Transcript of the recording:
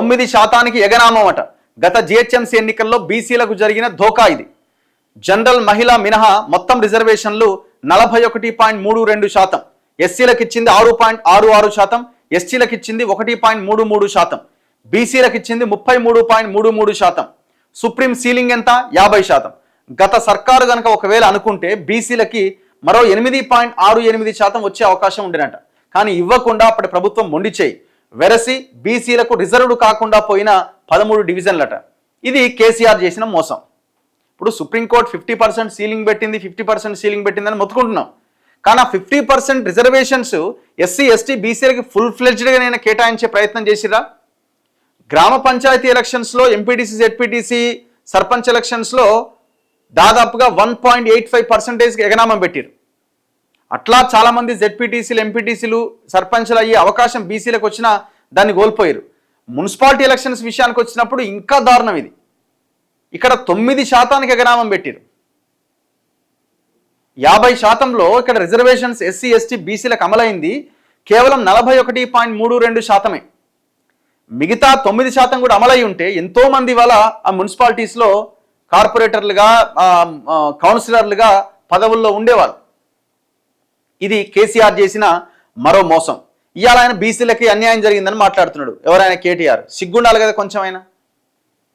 9% ఎగనామం అట. గత జిహెచ్ఎంసీ ఎన్నికల్లో బీసీలకు జరిగిన ధోకా ఇది. జనరల్ మహిళ మినహా మొత్తం రిజర్వేషన్లు 41.32%, ఎస్సీలకు ఇచ్చింది 6.66%, ఎస్టీలకు ఇచ్చింది 1.33%, బీసీలకు ఇచ్చింది 33.33%. సుప్రీం సీలింగ్ ఎంత? 50%. గత సర్కారు గనక ఒకవేళ అనుకుంటే బీసీలకి మరో 8.68% వచ్చే అవకాశం ఉండేనట. కానీ ఇవ్వకుండా అప్పటి ప్రభుత్వం మొండి చేయి వెరసి బీసీలకు రిజర్వ్డ్ కాకుండా పోయిన 13 డివిజన్లట. ఇది కేసీఆర్ చేసిన మోసం. ఇప్పుడు సుప్రీంకోర్టు 50% సీలింగ్ పెట్టింది, 50% సీలింగ్ పెట్టిందని మొత్తుకుంటున్నాం. కానీ ఆ 50% రిజర్వేషన్స్ ఎస్సీ ఎస్టీ బీసీలకి ఫుల్ ఫ్లెడ్జ్డ్గా నేను కేటాయించే ప్రయత్నం చేసిరా? గ్రామ పంచాయతీ ఎలక్షన్స్లో ఎంపీటీసీ జెడ్పీటీసీ సర్పంచ్ ఎలక్షన్స్లో దాదాపుగా 1.85% ఎగనామం పెట్టారు. అట్లా చాలామంది జెడ్పీటీసీలు ఎంపీటీసీలు సర్పంచ్లు అయ్యే అవకాశం బీసీలకు వచ్చినా దాన్ని కోల్పోయారు. మున్సిపాలిటీ ఎలక్షన్స్ విషయానికి వచ్చినప్పుడు ఇంకా దారుణం ఇది. ఇక్కడ 9% ఎగనామం పెట్టారు. 50%లో ఇక్కడ రిజర్వేషన్స్ ఎస్సీ ఎస్టీ బీసీలకు అమలైంది కేవలం 41.32%. మిగతా 9% కూడా అమలై ఉంటే ఎంతో మంది వల్ల ఆ మున్సిపాలిటీస్లో కార్పొరేటర్లుగా కౌన్సిలర్లుగా పదవుల్లో ఉండేవాళ్ళు. ఇది కేసీఆర్ చేసిన మరో మోసం. ఇవాళ ఆయన బీసీలకి అన్యాయం జరిగిందని మాట్లాడుతున్నాడు. ఎవరైనా కేటీఆర్ సిగ్గుండాలి కదా కొంచెమైనా.